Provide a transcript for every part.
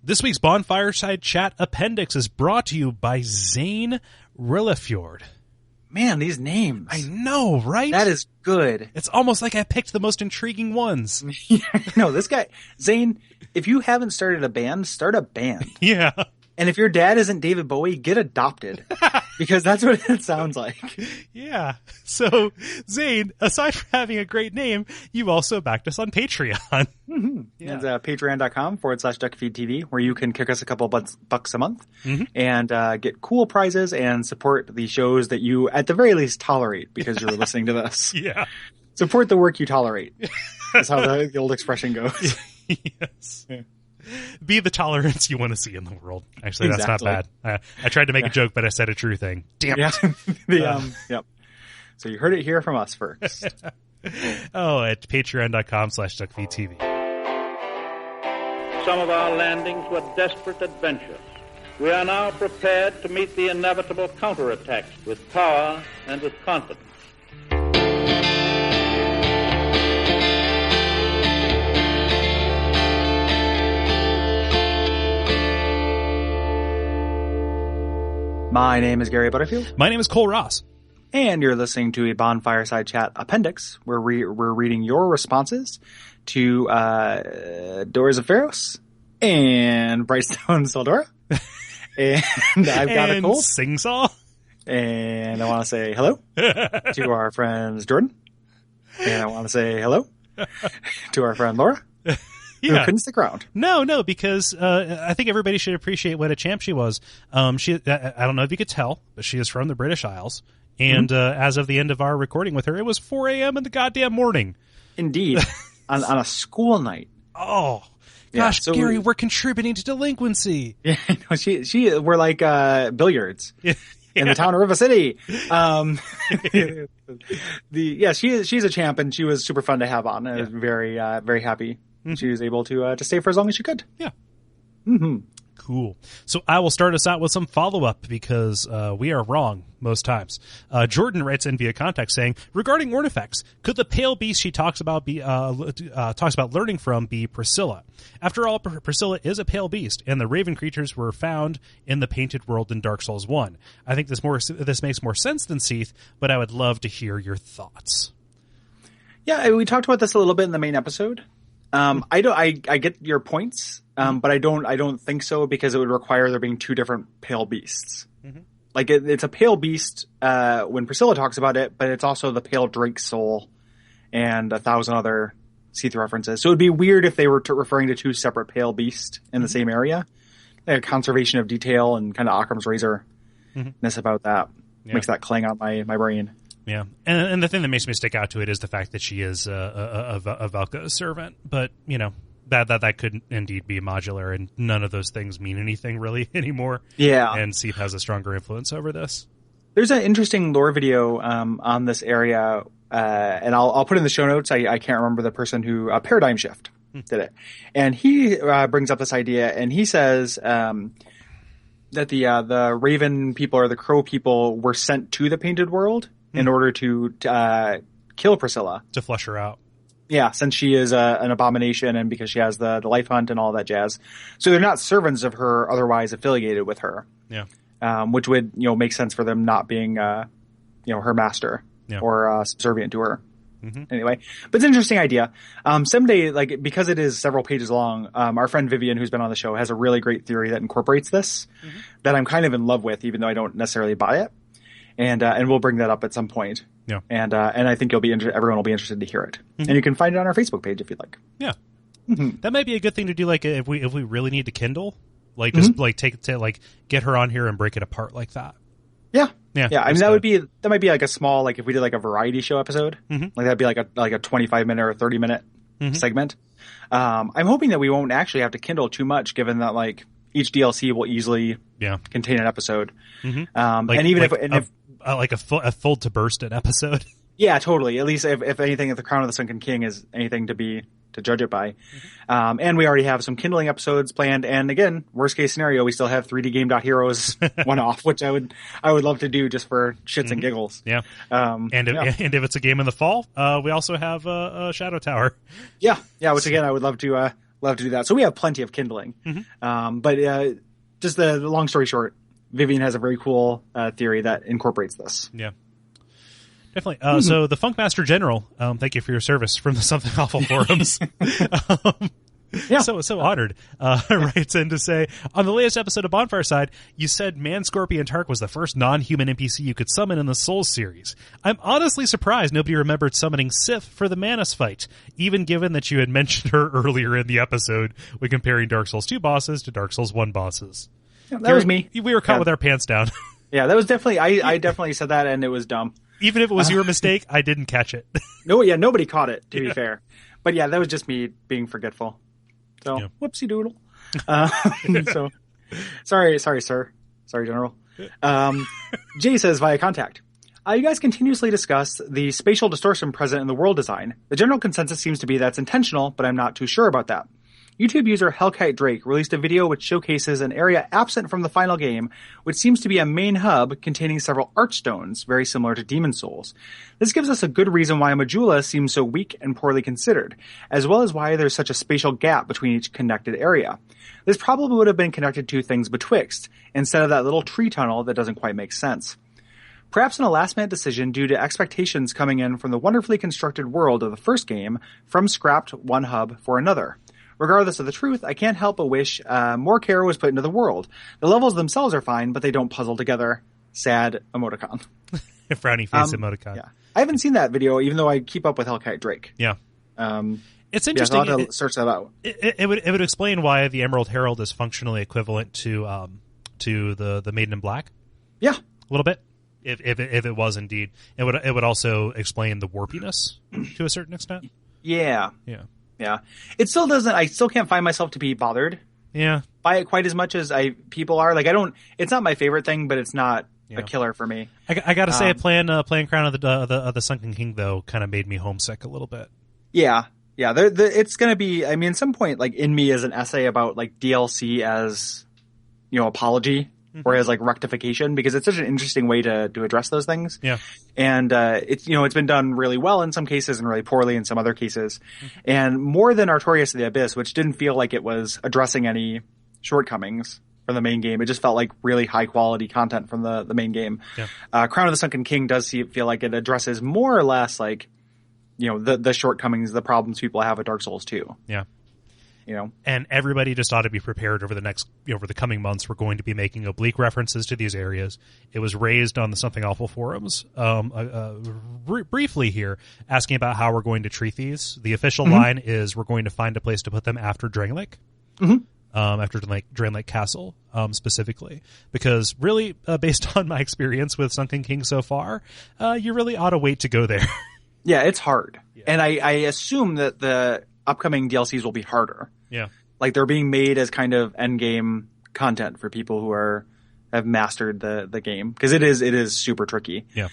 This week's Bonfireside Chat Appendix is brought to you by Zane Rillefjord. Man, these names. I know, right? That is good. It's almost like I picked the most intriguing ones. No, this guy, Zane, if you haven't started a band, start a band. Yeah. And if your dad isn't David Bowie, get adopted. Because that's what it sounds like. Yeah. So, Zane, aside from having a great name, you also backed us on Patreon. Mm-hmm. Yeah. It's patreon.com/Duckfeed.tv, where you can kick us a couple bucks a month and get cool prizes and support the shows that you, at the very least, tolerate because you're listening to this. Yeah. Support the work you tolerate. That's how the old expression goes. Yes. Yeah. Be the tolerance you want to see in the world. Actually, that's not bad. I tried to make a joke, but I said a true thing. Damn it. Yep. So you heard it here from us first. At patreon.com/DuckFeedTV. Some of our landings were desperate adventures. We are now prepared to meet the inevitable counterattacks with power and with confidence. My name is Gary Butterfield. My name is Kole Ross. And you're listening to a Bonfireside Chat Appendix, where we're reading your responses to Doors of Pharros and Brightstone Cove Tseldora. And I've got a cold. Sing-saw. And I want to say hello to our friends Jordan. And I want to say hello to our friend Laura. Who couldn't stick around. No, because I think everybody should appreciate what a champ she was. I don't know if you could tell, but she is from the British Isles. And as of the end of our recording with her, it was 4 a.m. in the goddamn morning. Indeed. on a school night. Oh, gosh, yeah, so Gary, we're contributing to delinquency. Yeah, no, we're like billiards. Yeah. In the town of River City. She's a champ, and she was super fun to have on. I was very, very happy. She was able to stay for as long as she could. Yeah. Mm-hmm. Cool. So I will start us out with some follow-up because we are wrong most times. Jordan writes in via contact saying, regarding artifacts, could the pale beast she talks about learning from be Priscilla? After all, Priscilla is a pale beast, and the raven creatures were found in the painted world in Dark Souls 1. I think this makes more sense than Seath, but I would love to hear your thoughts. Yeah, we talked about this a little bit in the main episode. I get your points, but I don't think so because it would require there being two different pale beasts. Mm-hmm. Like it's a pale beast when Priscilla talks about it, but it's also the pale Drake soul and 1,000 other Seath references. So it'd be weird if they were referring to two separate pale beasts in the same area. Like a conservation of detail and kind of Occam's razor-ness about that makes that cling on my brain. Yeah, and the thing that makes me stick out to it is the fact that she is a Velka's servant. But, you know, that could indeed be modular, and none of those things mean anything really anymore. Yeah. And Seath has a stronger influence over this. There's an interesting lore video on this area, and I'll put in the show notes. I can't remember the person who, Paradigm Shift, did it. And he brings up this idea, and he says that the Raven people or the Crow people were sent to the Painted World in order to kill Priscilla. To flush her out. Yeah, since she is an abomination and because she has the life hunt and all that jazz. So they're not servants of her otherwise affiliated with her. Yeah. Which would, make sense for them not being, her master or subservient to her. Mm-hmm. Anyway, but it's an interesting idea. Someday, because it is several pages long, our friend Vivian, who's been on the show, has a really great theory that incorporates this that I'm kind of in love with, even though I don't necessarily buy it. And we'll bring that up at some point. Yeah. And I think everyone will be interested to hear it. Mm-hmm. And you can find it on our Facebook page if you'd like. Yeah. Mm-hmm. That might be a good thing to do. Like if we really need to Kindle, just get her on here and break it apart like that. Yeah. Yeah. Yeah. I mean, that might be like a small, if we did like a variety show episode, that'd be like a 25-minute or 30-minute segment. I'm hoping that we won't actually have to Kindle too much, given that each DLC will easily contain an episode. Mm-hmm. And even if a full to burst an episode. Yeah, totally. At least if anything, if the Crown of the Sunken King is anything to judge it by. Mm-hmm. And we already have some Kindling episodes planned. And again, worst case scenario, we still have 3D Game.Heroes one off, which I would love to do just for shits and giggles. Yeah. And if it's a game in the fall, we also have Shadow Tower. Yeah. Yeah. Which again, I would love to love to do that. So we have plenty of kindling. But just the long story short, Vivian has a very cool theory that incorporates this. Yeah. Definitely. So the Funkmaster General, thank you for your service from the Something Awful forums. Yeah. So honored. Writes in to say, on the latest episode of Bonfire Side, you said Man Scorpion Tark was the first non-human NPC you could summon in the Souls series. I'm honestly surprised nobody remembered summoning Sif for the Manus fight, even given that you had mentioned her earlier in the episode when comparing Dark Souls 2 bosses to Dark Souls 1 bosses. Yeah, that was me. We were caught with our pants down. Yeah, that was definitely, I definitely said that and it was dumb. Even if it was your mistake, I didn't catch it. Nobody caught it, to be fair. But yeah, that was just me being forgetful. So, whoopsie doodle. So, sorry, sir. Sorry, General. Jay says via contact. You guys continuously discuss the spatial distortion present in the world design. The general consensus seems to be that's intentional, but I'm not too sure about that. YouTube user Hellkite Drake released a video which showcases an area absent from the final game, which seems to be a main hub containing several archstones, very similar to Demon Souls. This gives us a good reason why Majula seems so weak and poorly considered, as well as why there's such a spatial gap between each connected area. This probably would have been connected to things betwixt, instead of that little tree tunnel that doesn't quite make sense. Perhaps in a last-minute decision due to expectations coming in from the wonderfully constructed world of the first game from scrapped one hub for another. Regardless of the truth, I can't help but wish more care was put into the world. The levels themselves are fine, but they don't puzzle together. Sad emoticon. Frowny face emoticon. Yeah. I haven't seen that video, even though I keep up with Hellkite Drake. Yeah. It's interesting. So I'll have to search that out. It would explain why the Emerald Herald is functionally equivalent to the Maiden in Black. Yeah. A little bit. If it was indeed. It would also explain the warpiness to a certain extent. Yeah. Yeah. Yeah. It still doesn't, I still can't find myself to be bothered. Yeah. By it quite as much as people are. Like, it's not my favorite thing, but it's not a killer for me. I gotta say, playing Crown of the Sunken King, though, kind of made me homesick a little bit. Yeah. Yeah. It's gonna be, I mean, at some point, like, in me is an essay about, like, DLC as, apology. Or as like rectification, because it's such an interesting way to address those things. Yeah. And it's been done really well in some cases and really poorly in some other cases. And more than Artorias of the Abyss, which didn't feel like it was addressing any shortcomings from the main game. It just felt like really high quality content from the main game. Yeah. Crown of the Sunken King does feel like it addresses more or less like, the shortcomings, the problems people have with Dark Souls 2. Yeah. And everybody just ought to be prepared over the coming months. We're going to be making oblique references to these areas. It was raised on the Something Awful forums briefly here, asking about how we're going to treat these. The official line is we're going to find a place to put them after Drangleic, after Drangleic Castle specifically, because really, based on my experience with Sunken King so far, you really ought to wait to go there. Yeah, it's hard, and I assume that the upcoming DLCs will be harder. Yeah. Like they're being made as kind of end game content for people who have mastered the game. Cause it is super tricky. Yeah.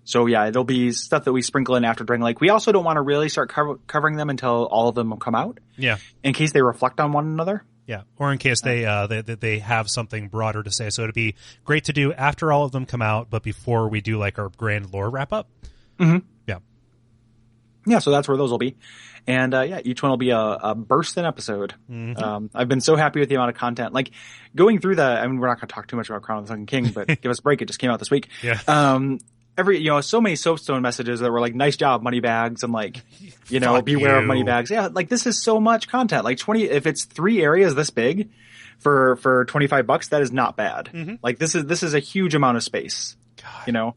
So yeah, it'll be stuff that we sprinkle in after Drangleic. We also don't want to really start covering them until all of them will come out. Yeah. In case they reflect on one another. Yeah. Or in case they have something broader to say. So it'd be great to do after all of them come out, but before we do like our grand lore wrap up. Mm-hmm. Yeah. Yeah. So that's where those will be. And, each one will be a burst-in episode. Mm-hmm. I've been so happy with the amount of content. Like, going through we're not going to talk too much about Crown of the Sunken King, but give us a break. It just came out this week. Yeah. So many soapstone messages that were like, nice job, Moneybags, and like, beware of Moneybags. Yeah, like, this is so much content. Like, if it's 3 areas this big for $25, that is not bad. Mm-hmm. Like, this is a huge amount of space. God.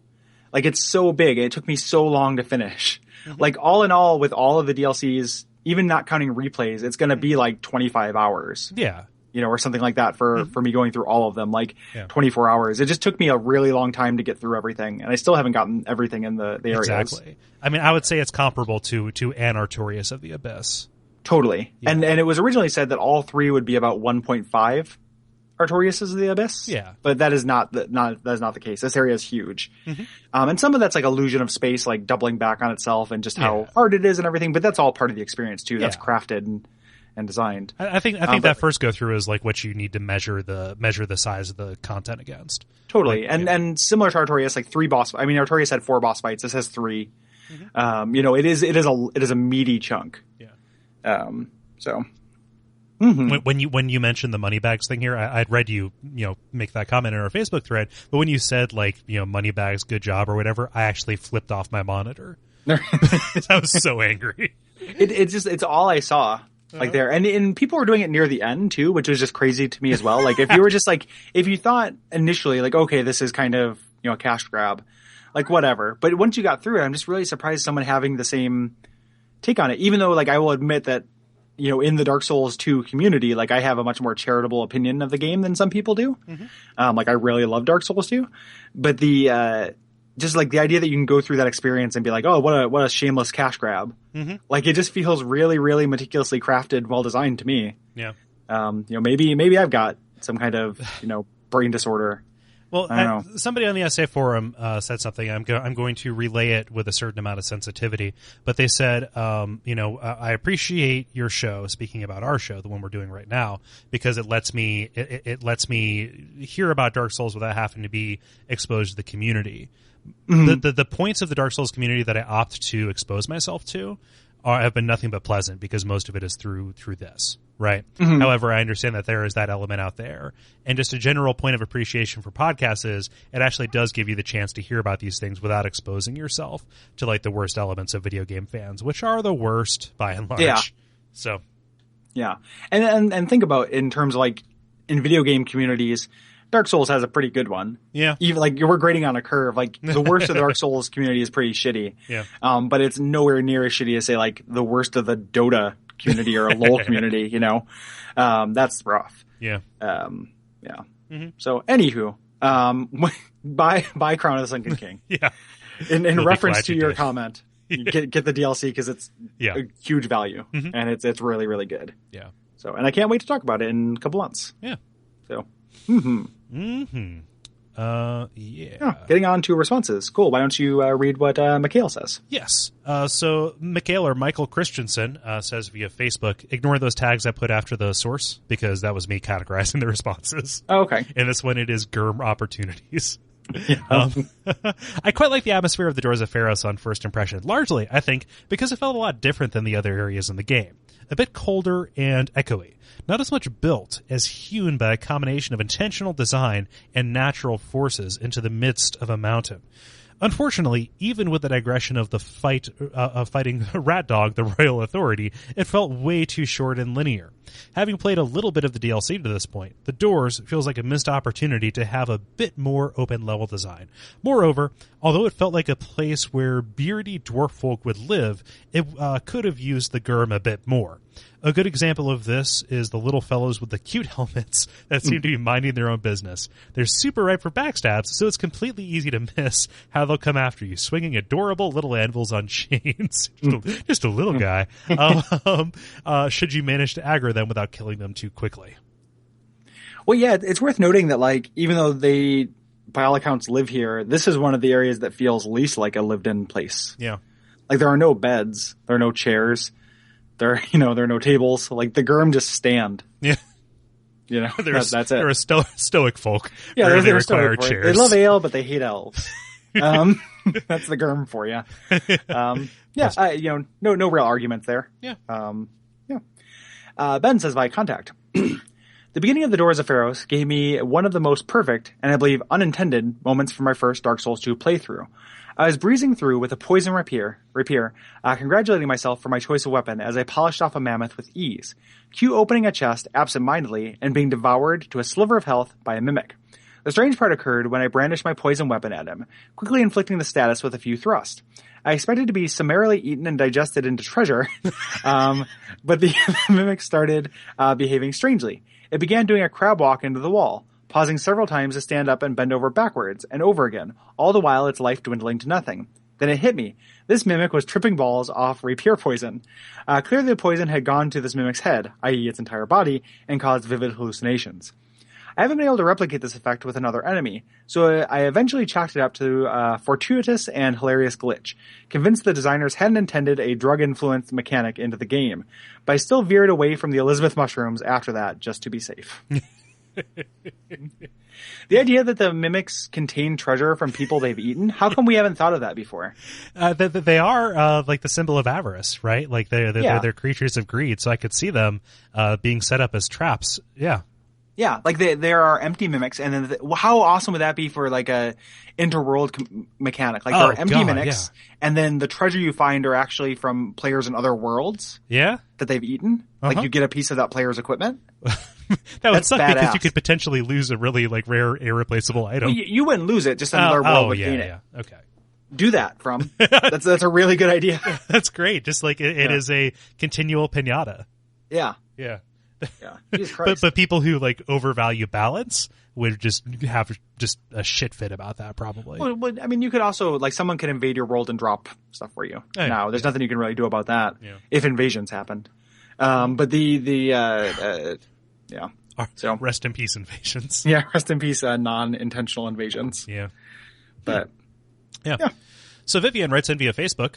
Like, it's so big. It took me so long to finish. Mm-hmm. Like, all in all, with all of the DLCs, even not counting replays, it's going to be like 25 hours. Yeah. Or something like that for me going through all of them, like 24 hours. It just took me a really long time to get through everything, and I still haven't gotten everything in the areas. Exactly. I mean, I would say it's comparable to An Artorias of the Abyss. Totally. Yeah. And it was originally said that all 3 would be about 1.5 Artorias of the Abyss. Yeah. But that is not the case. This area is huge. Mm-hmm. And some of that's like illusion of space, like doubling back on itself and just how hard it is and everything, but that's all part of the experience too. That's crafted and designed. I think that first go through is like what you need to measure the size of the content against. Totally. Like, and similar to Artorias, like 3 boss, I mean, Artorias had 4 boss fights. This has 3. Mm-hmm. It is a meaty chunk. Yeah. So when you mentioned the Moneybags thing here, I'd read you make that comment in our Facebook thread, but when you said Moneybags, good job or whatever, I actually flipped off my monitor. I was so angry. It's all I saw there, and people were doing it near the end too, which was just crazy to me as well. Like if you were just if you thought initially okay, this is kind of a cash grab, whatever, but once you got through it, I'm just really surprised someone having the same take on it. Even though I will admit that in the Dark Souls 2 community, I have a much more charitable opinion of the game than some people do. I really love Dark Souls 2, but the just the idea that you can go through that experience and be oh, what a shameless cash grab. It just feels really, really meticulously crafted, well designed to me. Yeah. Maybe I've got some kind of, brain disorder. Well, somebody on the SA forum said something. I'm going to relay it with a certain amount of sensitivity. But they said, I appreciate your show. Speaking about our show, the one we're doing right now, because it lets me hear about Dark Souls without having to be exposed to the community. The points of the Dark Souls community that I opt to expose myself to have been nothing but pleasant, because most of it is through this. Right. However, I understand that there is that element out there. And just a general point of appreciation for podcasts is it actually does give you the chance to hear about these things without exposing yourself to the worst elements of video game fans, which are the worst by and large. Yeah. So. Yeah. And think about in terms of in video game communities, Dark Souls has a pretty good one. Yeah. Even we're grading on a curve. The worst of the Dark Souls community is pretty shitty. Yeah. But it's nowhere near as shitty as say the worst of the Dota community or a LoL community, that's rough. Yeah. Yeah. So anywho, buy Crown of the Sunken King. Yeah. In reference to your comment, get the DLC because it's a huge value and it's really, really good. Yeah. So, and I can't wait to talk about it in a couple months. Yeah. So. Yeah. Getting on to responses. Cool. Why don't you read what Mikhail says? Yes. So Mikhail, or Michael Christensen, says via Facebook, ignore those tags I put after the source, because that was me categorizing the responses. Oh, okay. And this one, it is GERM opportunities. I quite like the atmosphere of the Doors of Pharros on first impression. Largely, I think, because it felt a lot different than the other areas in the game. A bit colder and echoey. Not as much built as hewn by a combination of intentional design and natural forces into the midst of a mountain. Unfortunately, even with the digression of the fighting Rat Dog, the Royal Authority, it felt way too short and linear. Having played a little bit of the DLC to this point, the Doors feels like a missed opportunity to have a bit more open-level design. Moreover, although it felt like a place where beardy dwarf folk would live, it could have used the GERM a bit more. A good example of this is the little fellows with the cute helmets that seem to be minding their own business. They're super ripe for backstabs, so it's completely easy to miss how they'll come after you, swinging adorable little anvils on chains. just a little guy. Should you manage to aggro them without killing them too quickly. Well, yeah, it's worth noting that, even though they, by all accounts, live here, this is one of the areas that feels least like a lived-in place. Yeah. There are no beds. There are no chairs. There are no tables. The GERM just stand. Yeah. That's it. They're a stoic folk. Yeah, they require stoic chairs. They love ale, but they hate elves. That's the GERM for you. No real arguments there. Yeah. Ben says by contact. The beginning of the Doors of Pharros gave me one of the most perfect, and I believe unintended, moments for my first Dark Souls 2 playthrough. I was breezing through with a poison rapier, congratulating myself for my choice of weapon as I polished off a mammoth with ease. Q opening a chest absent-mindedly and being devoured to a sliver of health by a mimic. The strange part occurred when I brandished my poison weapon at him, quickly inflicting the status with a few thrusts. I expected to be summarily eaten and digested into treasure, but the mimic started behaving strangely. It began doing a crab walk into the wall, pausing several times to stand up and bend over backwards and over again, all the while its life dwindling to nothing. Then it hit me. This mimic was tripping balls off rapier poison. Clearly the poison had gone to this mimic's head, i.e. its entire body, and caused vivid hallucinations. I haven't been able to replicate this effect with another enemy, so I eventually chalked it up to a fortuitous and hilarious glitch, convinced the designers hadn't intended a drug-influenced mechanic into the game, but I still veered away from the Elizabeth mushrooms after that just to be safe. The idea that the mimics contain treasure from people they've eaten, how come we haven't thought of that before? They are like the symbol of avarice, right? Like they're creatures of greed, so I could see them being set up as traps. Yeah. Yeah, like there are empty mimics, and then how awesome would that be for like a interworld mechanic? Like there are empty mimics, and then the treasure you find are actually from players in other worlds. Yeah, that they've eaten. Like you get a piece of that player's equipment. That would suck because you could potentially lose a really like rare, irreplaceable item. Well, you wouldn't lose it; just another world would gain it. Yeah, okay. Do that from. That's a really good idea. That's great. Just like it is a continual pinata. Yeah. Yeah. Yeah, Jesus Christ. But people who like overvalue balance would just have just a shit fit about that probably. Well, I mean, you could also like someone could invade your world and drop stuff for you. Now, there's nothing you can really do about that if invasions happened. But yeah. So rest in peace, invasions. Yeah, rest in peace, non-intentional invasions. Yeah, but yeah. So Vivian writes in via Facebook.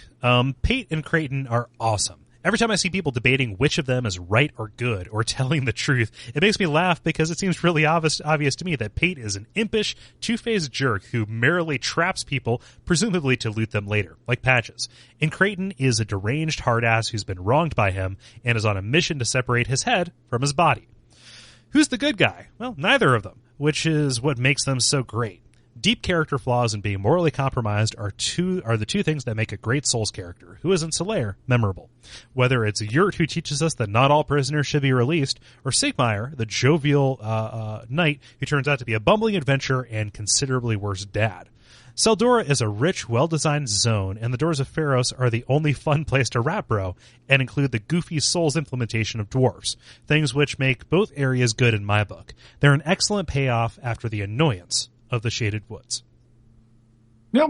Pate and Creighton are awesome. Every time I see people debating which of them is right or good or telling the truth, it makes me laugh because it seems really obvious to me that Pate is an impish, two-faced jerk who merrily traps people, presumably to loot them later, like Patches. And Creighton is a deranged hard-ass who's been wronged by him and is on a mission to separate his head from his body. Who's the good guy? Well, neither of them, which is what makes them so great. Deep character flaws and being morally compromised are the two things that make a great Souls character, who isn't Solaire, memorable. Whether it's Yurt, who teaches us that not all prisoners should be released, or Sigmire, the jovial knight who turns out to be a bumbling adventurer and considerably worse dad. Tseldora is a rich, well-designed zone, and the Doors of Pharros are the only fun place to rap bro, and include the goofy Souls implementation of dwarves, things which make both areas good in my book. They're an excellent payoff after the annoyance of the Shaded Woods. Yeah.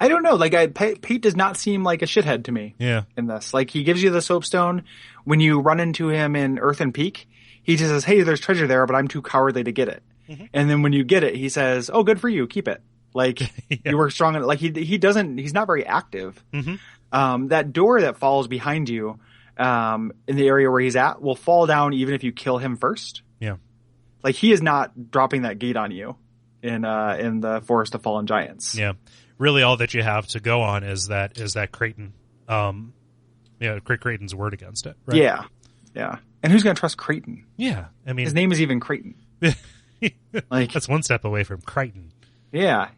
I don't know. Like, Pete does not seem like a shithead to me. Yeah. In this, like, he gives you the soapstone. When you run into him in Earthen Peak, he just says, "Hey, there's treasure there, but I'm too cowardly to get it." Mm-hmm. And then when you get it, he says, "Oh, good for you. Keep it." Like, you were strong. Like, he's not very active. Mm-hmm. That door that falls behind you, in the area where he's at, will fall down even if you kill him first. Yeah. Like, he is not dropping that gate on you in the Forest of Fallen Giants. Yeah. Really all that you have to go on is that Creighton, Creighton's word against it. Right? Yeah. Yeah. And who's going to trust Creighton? Yeah. I mean, his name is even Creighton. Like, that's one step away from Creighton. Yeah.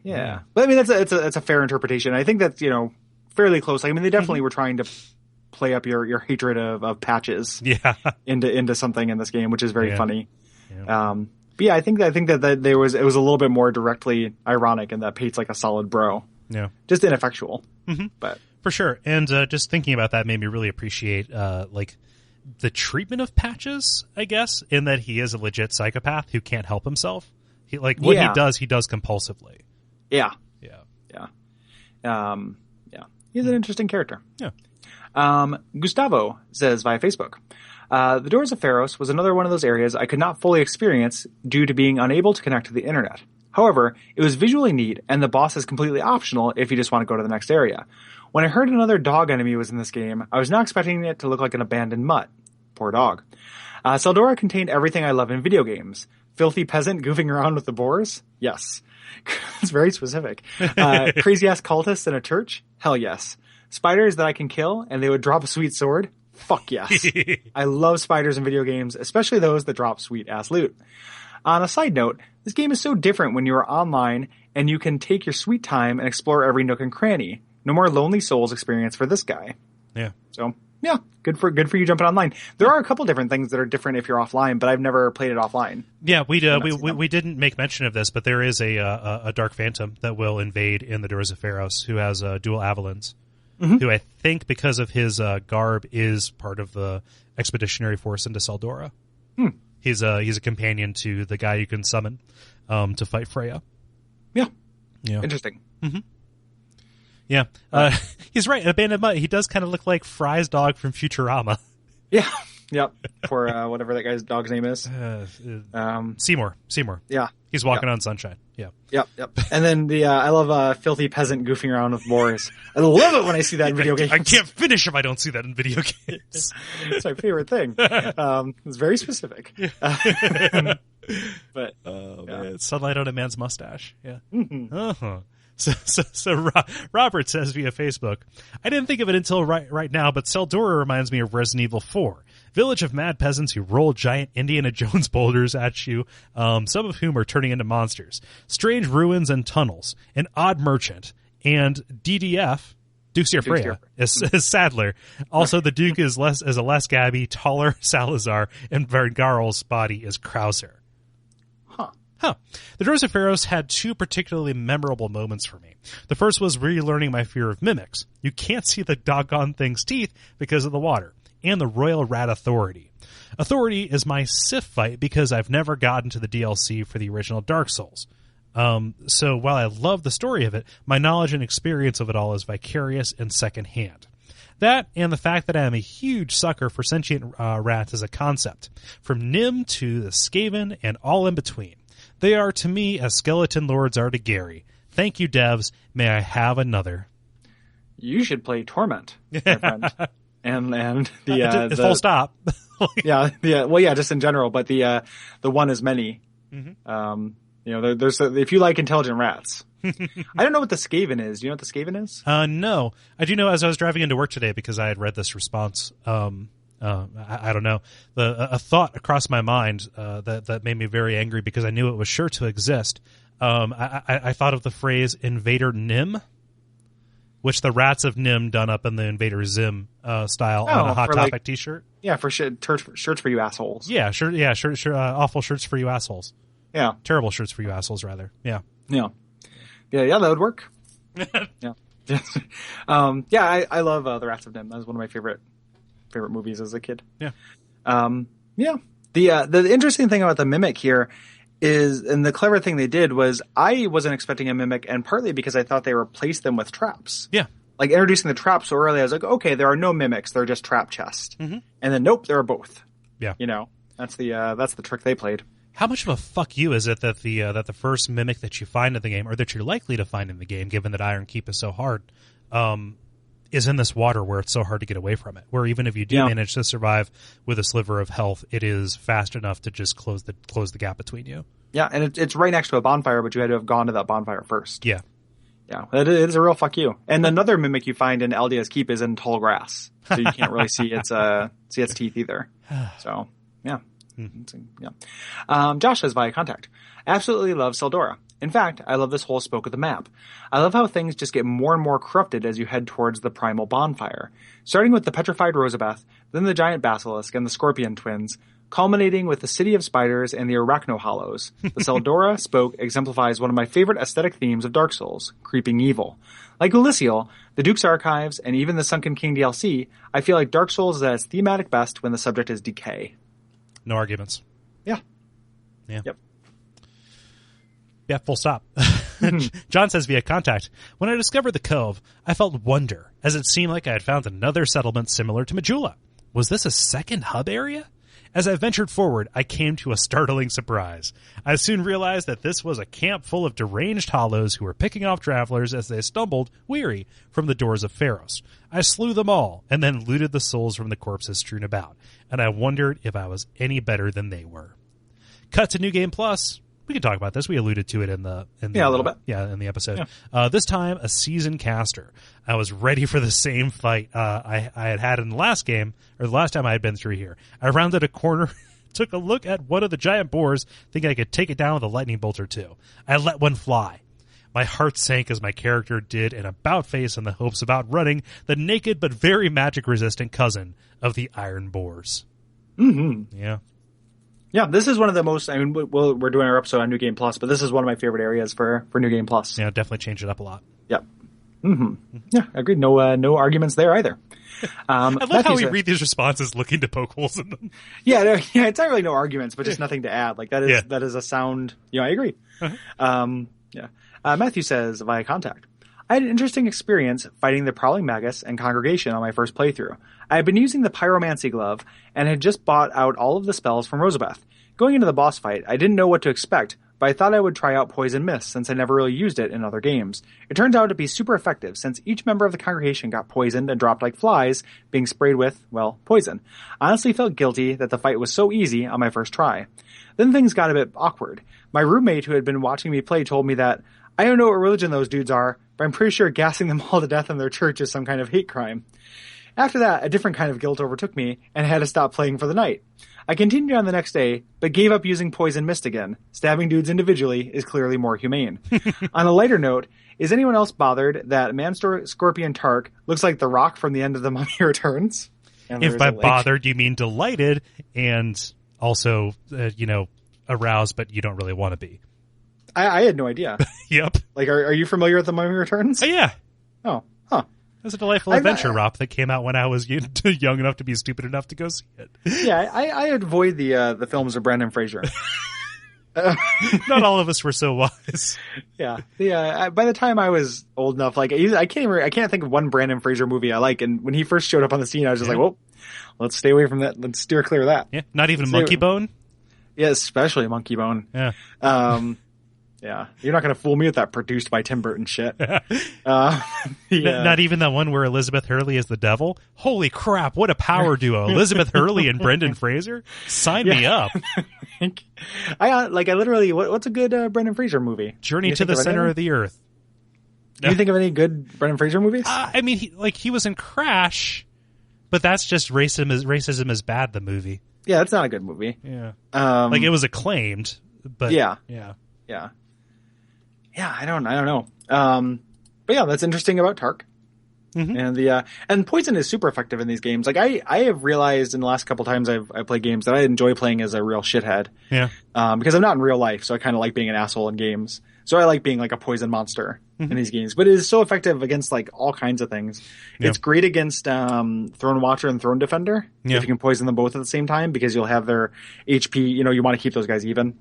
But I mean, it's a fair interpretation. I think that's, fairly close. Like, I mean, they definitely were trying to play up your hatred of Patches into something in this game, which is very funny. Yeah. But yeah, I think that it was a little bit more directly ironic in that Pate's like a solid bro. Yeah. Just ineffectual. Mm-hmm. But for sure. And just thinking about that made me really appreciate like the treatment of Patches, I guess, in that he is a legit psychopath who can't help himself. He he does compulsively. Yeah. Yeah. He's an interesting character. Yeah. Gustavo says via Facebook, the Doors of Pharros was another one of those areas I could not fully experience due to being unable to connect to the internet. However, it was visually neat, and the boss is completely optional if you just want to go to the next area. When I heard another dog enemy was in this game, I was not expecting it to look like an abandoned mutt. Poor dog. Tseldora contained everything I love in video games. Filthy peasant goofing around with the boars? Yes. It's very specific. Crazy-ass cultists in a church? Hell yes. Spiders that I can kill, and they would drop a sweet sword? Fuck yes. I love spiders in video games, especially those that drop sweet-ass loot. On a side note, this game is so different when you are online, and you can take your sweet time and explore every nook and cranny. No more Lonely Souls experience for this guy. Yeah. So, yeah, good for you jumping online. There are a couple different things that are different if you're offline, but I've never played it offline. Yeah, we didn't make mention of this, but there is a Dark Phantom that will invade in the Doors of Pharros who has dual Avalons. Mm-hmm. Who I think, because of his garb, is part of the expeditionary force into Tseldora. He's a companion to the guy you can summon to fight Freya. Yeah. Interesting. Mm-hmm. Yeah, he's right. Abandoned Mutt. He does kind of look like Fry's dog from Futurama. Yeah. Yep. For whatever that guy's dog's name is. Seymour. Yeah. He's walking on sunshine. Yeah. Yep. And then I love Filthy Peasant goofing around with boars. I love it when I see that in video games. I can't finish if I don't see that in video games. It's my favorite thing. It's very specific. But man, sunlight on a man's mustache. Yeah. Mm-hmm. Uh-huh. So Robert says via Facebook, I didn't think of it until right now, but Tseldora reminds me of Resident Evil 4. Village of mad peasants who roll giant Indiana Jones boulders at you, some of whom are turning into monsters. Strange ruins and tunnels. An odd merchant. And DDF, Duke's Freya, is Sadler. Also, the Duke is a less gabby, taller Salazar, and Vergarl's body is Krauser. The Dwarves of Pharros had two particularly memorable moments for me. The first was relearning my fear of mimics. You can't see the doggone thing's teeth because of the water. And the Royal Rat Authority. Authority is my Sith fight because I've never gotten to the DLC for the original Dark Souls. So while I love the story of it, my knowledge and experience of it all is vicarious and secondhand. That and the fact that I am a huge sucker for sentient rats as a concept. From Nim to the Skaven and all in between. They are to me as skeleton lords are to Gary. Thank you, devs. May I have another? You should play Torment, my friend. And the full stop. just in general, but the one is many. Mm-hmm. There's if you like intelligent rats. I don't know what the Skaven is. Do you know what the Skaven is? No, I do know. As I was driving into work today, because I had read this response. I don't know. A thought crossed my mind that made me very angry because I knew it was sure to exist. I thought of the phrase "Invader Nim," which the rats of Nim done up in the Invader Zim style on a Hot Topic T-shirt. Yeah, for shirts for you assholes. Yeah, sure. Awful shirts for you assholes. Yeah, terrible shirts for you assholes, rather. Yeah. That would work. Yeah. I love the Rats of Nim. That was one of my favorite movies as a kid. Yeah. The interesting thing about the Mimic here is, and the clever thing they did was, I wasn't expecting a Mimic, and partly because I thought they replaced them with traps. Yeah. Like introducing the traps so early, I was like, okay, there are no Mimics, they're just trap chest. Mm-hmm. And then nope, there are both. Yeah. That's the trick they played. How much of a fuck you is it that the first Mimic that you find in the game, or that you're likely to find in the game, given that Iron Keep is so hard, is in this water where it's so hard to get away from it? Where even if you do manage to survive with a sliver of health, it is fast enough to just close the gap between you. Yeah, and it's right next to a bonfire, but you had to have gone to that bonfire first. Yeah. Yeah, it is a real fuck you. And another Mimic you find in Aldea's Keep is in tall grass, so you can't really see its teeth either. So, yeah. Josh says via contact, absolutely love Tseldora. In fact, I love this whole spoke of the map. I love how things just get more and more corrupted as you head towards the primal bonfire. Starting with the petrified Rosabeth, then the giant basilisk and the scorpion twins, culminating with the city of spiders and the Arachno Hollows. The Tseldora spoke exemplifies one of my favorite aesthetic themes of Dark Souls, creeping evil. Like Elysial, the Duke's Archives, and even the Sunken King DLC, I feel like Dark Souls is at its thematic best when the subject is decay. No arguments. Yeah. Yep. Yeah, full stop. John says via contact, when I discovered the Cove, I felt wonder, as it seemed like I had found another settlement similar to Majula. Was this a second hub area? As I ventured forward, I came to a startling surprise. I soon realized that this was a camp full of deranged hollows who were picking off travelers as they stumbled, weary, from the doors of Pharros. I slew them all, and then looted the souls from the corpses strewn about, and I wondered if I was any better than they were. Cut to New Game Plus. We can talk about this. We alluded to it in the a little bit. Yeah, in the episode. Yeah. This time, a seasoned caster. I was ready for the same fight I had in the last game, or the last time I had been through here. I rounded a corner, took a look at one of the giant boars, thinking I could take it down with a lightning bolt or two. I let one fly. My heart sank as my character did an about-face in the hopes of outrunning the naked but very magic-resistant cousin of the iron boars. Mm-hmm. Yeah. Yeah, this is one of the most, we're doing our episode on New Game Plus, but this is one of my favorite areas for New Game Plus. Yeah, definitely changed it up a lot. Yep. Mm-hmm. Yeah, agreed. No arguments there either. I love how we read these responses looking to poke holes in them. Yeah, it's not really no arguments, but just nothing to add. Like that is a sound, I agree. Uh-huh. Matthew says via contact, I had an interesting experience fighting the Prowling Magus and Congregation on my first playthrough. I had been using the Pyromancy Glove and had just bought out all of the spells from Rosabeth. Going into the boss fight, I didn't know what to expect, but I thought I would try out Poison Mist since I never really used it in other games. It turns out to be super effective since each member of the congregation got poisoned and dropped like flies, being sprayed with, well, poison. I honestly felt guilty that the fight was so easy on my first try. Then things got a bit awkward. My roommate who had been watching me play told me that, I don't know what religion those dudes are, but I'm pretty sure gassing them all to death in their church is some kind of hate crime. After that, a different kind of guilt overtook me, and I had to stop playing for the night. I continued on the next day, but gave up using Poison Mist again. Stabbing dudes individually is clearly more humane. On a lighter note, is anyone else bothered that Man-Scorpion Tark looks like The Rock from the end of The Mummy Returns? If by bothered, you mean delighted, and also, aroused, but you don't really want to be. I had no idea. Yep. Like, are you familiar with The Mummy Returns? Oh, yeah. Oh, huh. It was a delightful adventure, Rob, that came out when I was young enough to be stupid enough to go see it. Yeah, I avoid the films of Brendan Fraser. Not all of us were so wise. Yeah. By the time I was old enough, like I can't think of one Brendan Fraser movie I like. And when he first showed up on the scene, I was just like, well, let's stay away from that. Let's steer clear of that. Yeah. Not even Monkey Bone? Yeah, especially Monkey Bone. Yeah. Yeah, you're not going to fool me with that produced by Tim Burton shit. Not even that one where Elizabeth Hurley is the devil? Holy crap, what a power duo. Elizabeth Hurley and Brendan Fraser? Sign me up. I literally, what's a good Brendan Fraser movie? Journey to the Center of the Earth. Do you think of any good Brendan Fraser movies? I mean, he was in Crash, but that's just Racism is Bad, the movie. Yeah, that's not a good movie. Yeah. It was acclaimed, but Yeah. Yeah, I don't know. But yeah, that's interesting about Tark. Mm-hmm. And poison is super effective in these games. Like I have realized in the last couple times I played games that I enjoy playing as a real shithead. Yeah. Because I'm not in real life, so I kind of like being an asshole in games. So I like being like a poison monster in these games. But it is so effective against like all kinds of things. Yeah. It's great against Throne Watcher and Throne Defender if you can poison them both at the same time because you'll have their HP. You want to keep those guys even.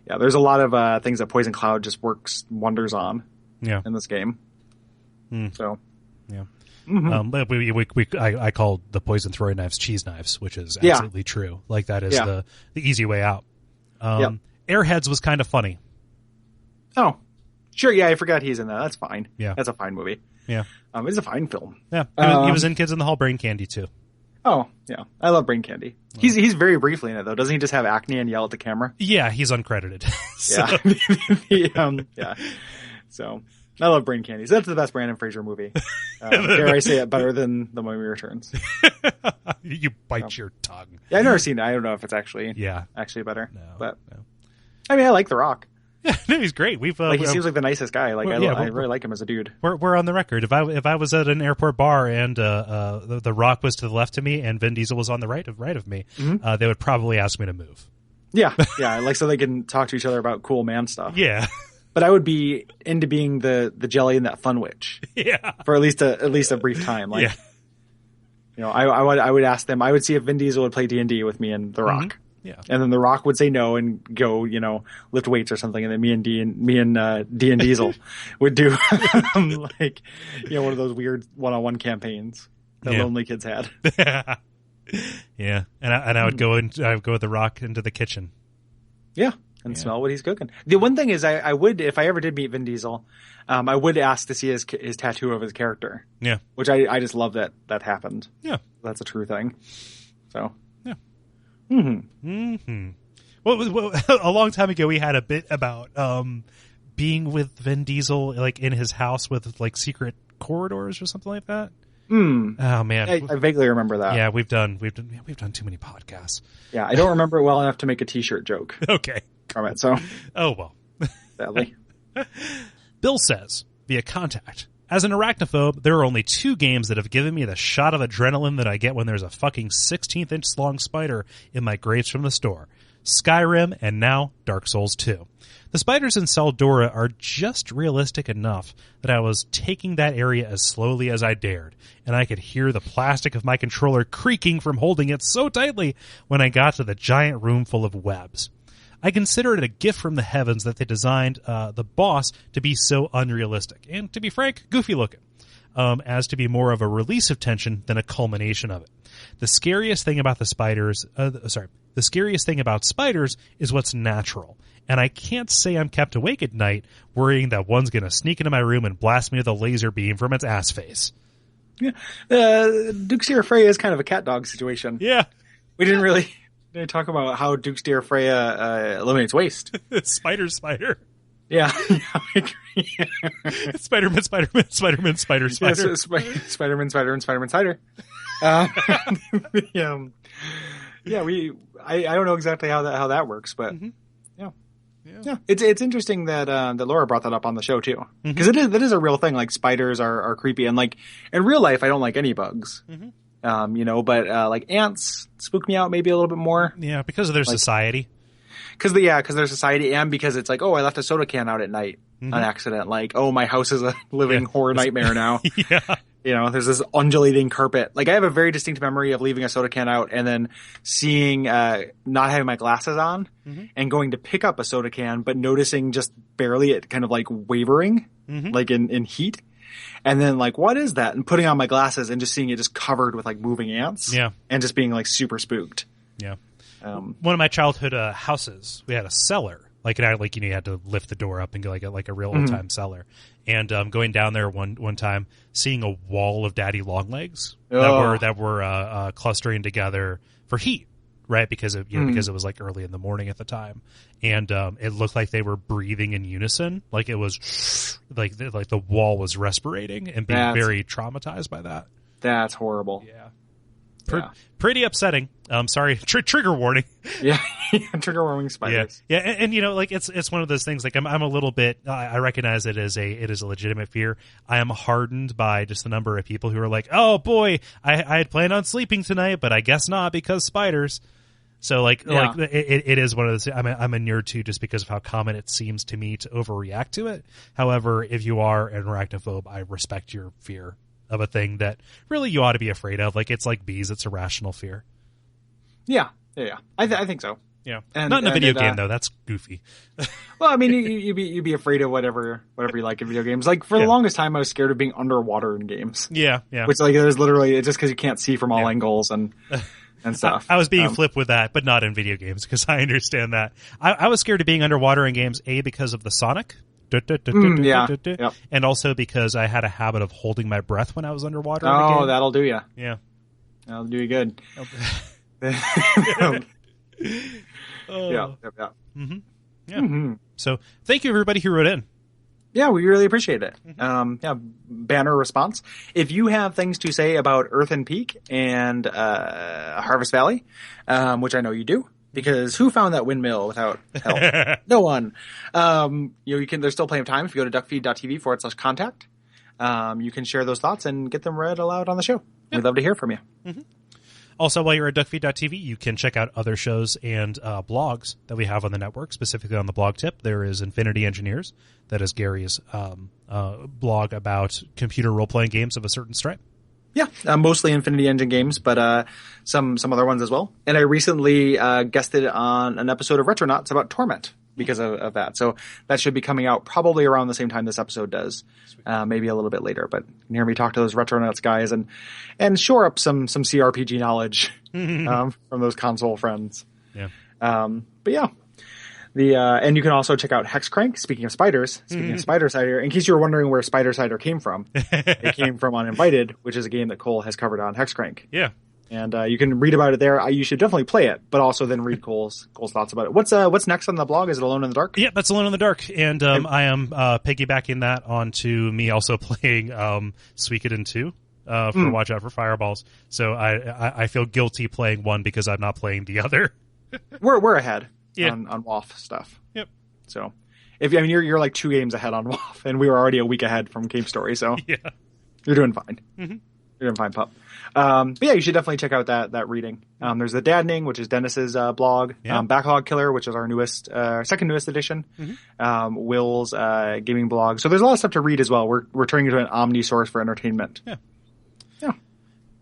Yeah, there's a lot of things that Poison Cloud just works wonders on. In this game. So. Yeah. Mm-hmm. I call the poison throwing knives cheese knives, which is absolutely true. Like that is the easy way out. Airheads was kind of funny. Oh, sure. Yeah, I forgot he's in that. That's fine. Yeah, that's a fine movie. Yeah, it's a fine film. Yeah, he was in Kids in the Hall Brain Candy too. Oh yeah, I love Brain Candy. He's very briefly in it though. Doesn't he just have acne and yell at the camera? Yeah, he's uncredited. Yeah. So. I love Brain Candy. So that's the best Brandon Fraser movie. Dare I say it, better than The Mummy Returns. You bite your tongue. Yeah, I've never seen it. I don't know if it's actually better. No. I mean, I like The Rock. Yeah, no, he's great. He seems like the nicest guy. Like I really like him as a dude. We're on the record. If I was at an airport bar and the Rock was to the left of me and Vin Diesel was on the right of me, they would probably ask me to move. Yeah, like so they can talk to each other about cool man stuff. Yeah. But I would be into being the jelly in that fun witch. Yeah. For at least a brief time. Like, I would ask them. I would see if Vin Diesel would play D&D with me and The Rock. Yeah. And then The Rock would say no and go, lift weights or something. And then me and D and Diesel would do one of those weird one-on-one campaigns that Lonely Kids had. Yeah. And I would go with The Rock into the kitchen. Yeah. And smell what he's cooking. The one thing is I would, if I ever did meet Vin Diesel, I would ask to see his tattoo of his character. Yeah. Which I just love that happened. Yeah. That's a true thing. So. Yeah. Mm-hmm. Mm-hmm. Well, a long time ago we had a bit about being with Vin Diesel like in his house with like secret corridors or something like that. Oh man, I vaguely remember that. Yeah, we've done too many podcasts. Yeah, I don't remember it well enough to make a T-shirt joke. Okay. All right, so. Oh well. Sadly. Bill says via contact, as an arachnophobe, there are only 2 games that have given me the shot of adrenaline that I get when there's a fucking 16-inch long spider in my grapes from the store. Skyrim and now Dark Souls 2. The spiders in Tseldora are just realistic enough that I was taking that area as slowly as I dared, and I could hear the plastic of my controller creaking from holding it so tightly when I got to the giant room full of webs. I consider it a gift from the heavens that they designed the boss to be so unrealistic, and to be frank, goofy looking. as to be more of a release of tension than a culmination of it. The scariest thing about the scariest thing about spiders is what's natural. And I can't say I'm kept awake at night worrying that one's going to sneak into my room and blast me with a laser beam from its ass face. Yeah. Duxia Freya is kind of a cat dog situation. Yeah. We didn't really talk about how Duxia Freya eliminates waste. Spider. Yeah. Spider-Man, Spider-Man, Spider-Man, Spider. Yes, Spider-Man, Spider. I don't know exactly how that works, but yeah. It's interesting that that Laura brought that up on the show too, because that is a real thing. Like spiders are creepy, and like in real life, I don't like any bugs. But like ants spook me out maybe a little bit more. Yeah, because of their society. Because their society, and because it's like, oh, I left a soda can out at night on accident. Like, oh, my house is a living horror nightmare now. Yeah. There's this undulating carpet. Like, I have a very distinct memory of leaving a soda can out and then seeing, not having my glasses on and going to pick up a soda can, but noticing just barely it kind of like wavering, like in heat. And then like, what is that? And putting on my glasses and just seeing it just covered with like moving ants. Yeah. And just being like super spooked. Yeah. One of my childhood houses, we had a cellar. You had to lift the door up and go like a real old time cellar. And going down there one time, seeing a wall of daddy long legs that were clustering together for heat, right? Because it was like early in the morning at the time, and it looked like they were breathing in unison, like it was like the wall was respirating and being very traumatized by that. That's horrible. Yeah. Pretty upsetting. Sorry, trigger warning. Yeah, trigger warning spiders. Yeah, and it's one of those things. Like I'm a little bit. I recognize it is a legitimate fear. I am hardened by just the number of people who are like, oh boy, I had planned on sleeping tonight, but I guess not because spiders. So it is one of those. I'm inured to just because of how common it seems to me to overreact to it. However, if you are an arachnophobe, I respect your fear of a thing that really you ought to be afraid of. Like it's like bees, it's a rational fear. Yeah. I think so. Yeah, not in a video game though. That's goofy. Well, I mean, you'd be afraid of whatever you like in video games. Like for the longest time, I was scared of being underwater in games. Yeah. Which there's literally just because you can't see from all angles and stuff. I was being flip with that, but not in video games because I understand that. I was scared of being underwater in games because of the Sonic. And also because I had a habit of holding my breath when I was underwater. Oh, that'll do you. Yeah, that'll do you good. So thank you everybody who wrote in. Yeah, we really appreciate it. Banner response. If you have things to say about Earthen Peak and Harvest Valley, which I know you do, because who found that windmill without help? No one. There's still plenty of time if you go to Duckfeed.tv/contact. You can share those thoughts and get them read aloud on the show. We'd love to hear from you. Also, while you're at Duckfeed.tv, you can check out other shows and blogs that we have on the network. Specifically on the blog tip, there is Infinity Engineers. That is Gary's blog about computer role-playing games of a certain stripe. Yeah, mostly Infinity Engine games, but some other ones as well. And I recently guested on an episode of Retronauts about Torment because of that. So that should be coming out probably around the same time this episode does, maybe a little bit later. But you can hear me talk to those Retronauts guys and shore up some CRPG knowledge from those console friends. Yeah. But yeah. And you can also check out Hexcrank. Speaking of spiders, of Spider Cider, in case you were wondering where Spider Cider came from, it came from Uninvited, which is a game that Cole has covered on Hexcrank. Yeah. And you can read about it there. You should definitely play it, but also then read Cole's thoughts about it. What's next on the blog? Is it Alone in the Dark? Yeah, that's Alone in the Dark, and I am piggybacking that onto me also playing Suikoden 2 for Watch Out for Fireballs. So I feel guilty playing one because I'm not playing the other. We're ahead. Yeah. On WAF stuff. Yep. So, you're like 2 games ahead on WAF, and we were already a week ahead from Game Story. So yeah, you're doing fine. You're doing fine, pup. But yeah, you should definitely check out that reading. There's the Dadning, which is Dennis's blog. Yeah. Backlog Killer, which is our second newest edition. Will's gaming blog. So there's a lot of stuff to read as well. We're turning into an omni source for entertainment. Yeah.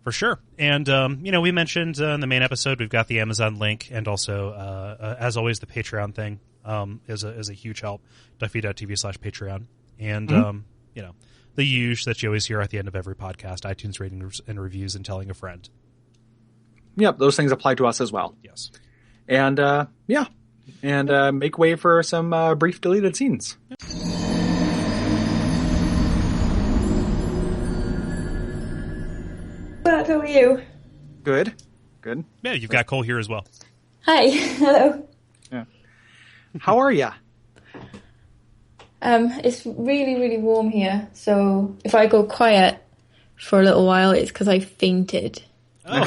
For sure. And, we mentioned in the main episode, we've got the Amazon link, and also, as always, the Patreon thing is a huge help. Duckfeed.tv/Patreon. And, the usual that you always hear at the end of every podcast: iTunes ratings and reviews, and telling a friend. Yep, those things apply to us as well. Yes. And make way for some brief deleted scenes. How are you? Good. Yeah, you've got Cole here as well. Hi. Hello. Yeah. How are ya? It's really, really warm here. So if I go quiet for a little while, it's because I fainted. Oh.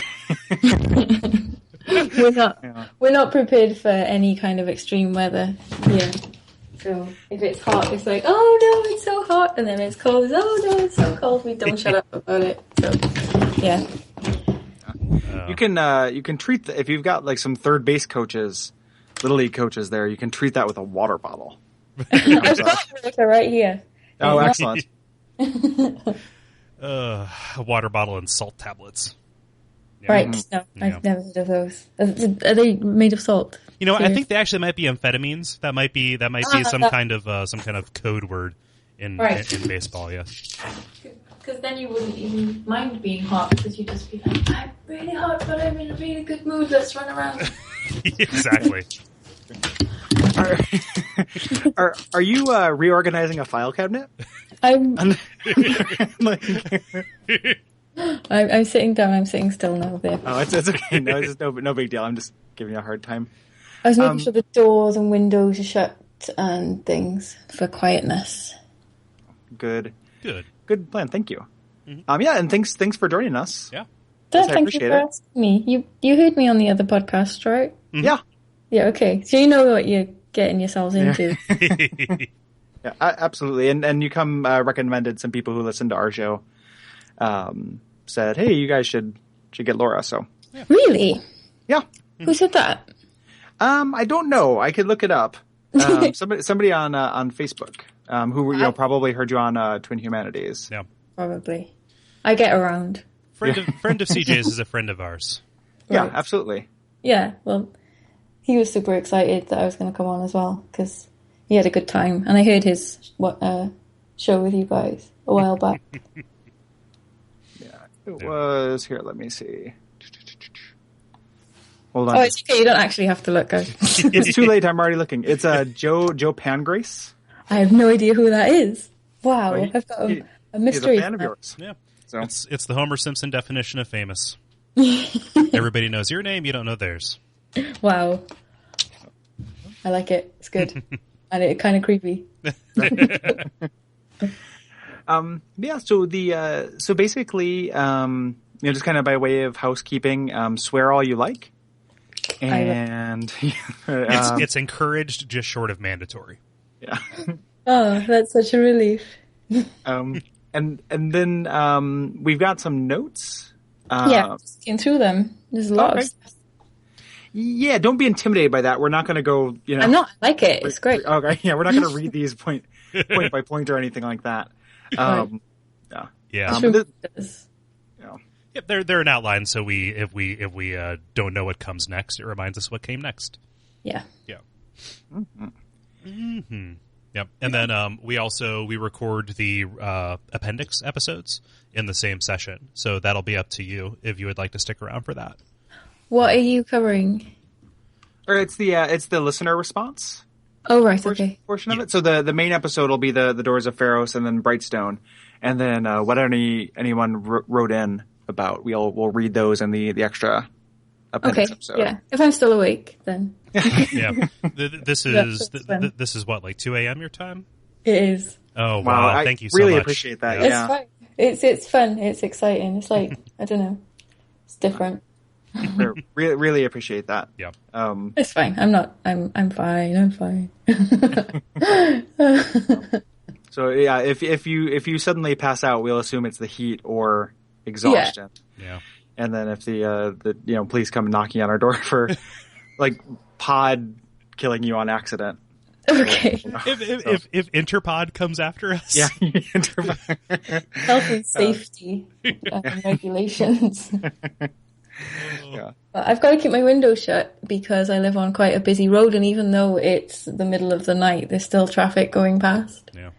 We're not prepared for any kind of extreme weather here. So if it's hot, it's like, oh no, it's so hot, and then it's cold. Oh no, it's so cold. We don't shut up about it. So yeah. You can treat if you've got like some third base coaches, little league coaches there. You can treat that with a water bottle. I've got water right here. Oh, excellent. A water bottle and salt tablets. Yeah. Right. No, I've never heard of those. Are they made of salt? I think they actually might be amphetamines. That might be some kind of code word in baseball. Yes. Because then you wouldn't even mind being hot, because you'd just be like, I'm really hot, but I'm in a really good mood. Let's run around. Exactly. Are you reorganizing a file cabinet? I'm sitting down. I'm sitting still now. There. Oh, it's okay. No, it's just no big deal. I'm just giving you a hard time. I was making sure the doors and windows are shut and things for quietness. Good plan. Thank you. Mm-hmm. Yeah, and thanks for joining us. Yeah. Thank you for asking me. You heard me on the other podcast, right? Mm-hmm. Yeah. Yeah. Okay. So you know what you're getting yourselves into. Yeah, absolutely. And you recommended some people who listened to our show. Said, hey, you guys should get Laura. So yeah. Really? Yeah. Who said that? I don't know. I could look it up. Somebody on Facebook who probably heard you on Twin Humanities. Yeah, probably. I get around. Friend of CJ's is a friend of ours. Yeah, right. Absolutely. Yeah, well, he was super excited that I was going to come on as well because he had a good time, and I heard his show with you guys a while back. It was here. Let me see. Hold on. Oh, it's okay. You don't actually have to look. It's too late. I'm already looking. It's Joe Pangrace. I have no idea who that is. Wow, I've got a mystery. He's a fan of yours. Yeah. So it's the Homer Simpson definition of famous. Everybody knows your name. You don't know theirs. Wow. I like it. It's good, and it's kind of creepy. Yeah. So basically, just kind of by way of housekeeping, swear all you like, and it's encouraged, just short of mandatory. Yeah. Oh, that's such a relief. And then we've got some notes. Just came through them. There's a lot of stuff. Yeah, don't be intimidated by that. We're not going to go. I'm not. I like it. It's great. Okay. Yeah, we're not going to read these point by point or anything like that. Yeah. They're an outline, so if we don't know what comes next, it reminds us what came next. Yeah. Yeah. Mm-hmm. Mm-hmm. Yep. And then we record the appendix episodes in the same session, so that'll be up to you if you would like to stick around for that. What are you covering? Or it's the listener response. Oh, right. Okay. Portion of it. So the main episode will be the Doors of Pharros and then Brightstone, and then what anyone wrote in about, we'll read those in the extra appendix episode. Yeah. If I'm still awake, then. Yeah. This is what, like 2 a.m. your time? It is. Oh wow! Thank you so really much. Appreciate that. It's Yeah. fun. It's fun. It's exciting. It's like I don't know. It's different. really appreciate that. Yeah. It's fine. I'm fine. I'm fine. So yeah, if you suddenly pass out, we'll assume it's the heat or exhaustion. Yeah. And then if the police come knocking on our door for like pod killing you on accident. Okay. If Interpod comes after us. Yeah. Health and safety regulations. Yeah. But I've got to keep my window shut because I live on quite a busy road, and even though it's the middle of the night, there's still traffic going past. Yeah.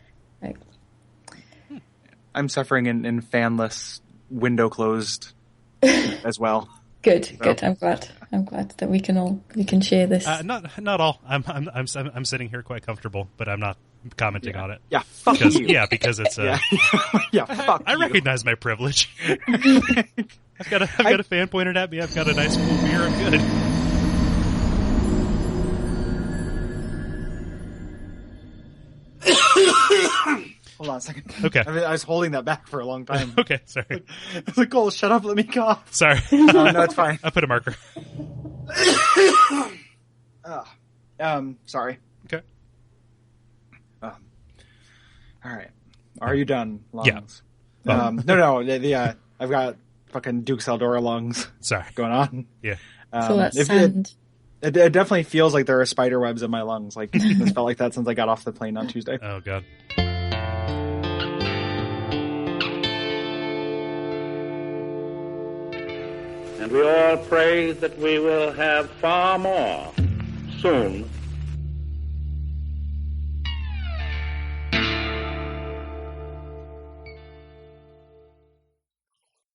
I'm suffering in fanless, window closed as well. Good. I'm glad that we can share this. Not all. I'm sitting here quite comfortable, but I'm not commenting on it. Yeah, fuck you. Yeah, because it's fuck I recognize my privilege. I've got a fan pointed at me. I've got a nice cool beer. I'm good. Hold on a second. Okay. I was holding that back for a long time. Okay, sorry. I was like, Cole, shut up, let me cough. Sorry. No, it's fine. I put a marker. Sorry. Okay. All right. Are you done, lungs? Yeah. No. I've got fucking Duke Tseldora lungs. Sorry. Going on. Yeah. So that's sand. It definitely feels like there are spider webs in my lungs. Like, it's felt like that since I got off the plane on Tuesday. Oh, God. And we all pray that we will have far more soon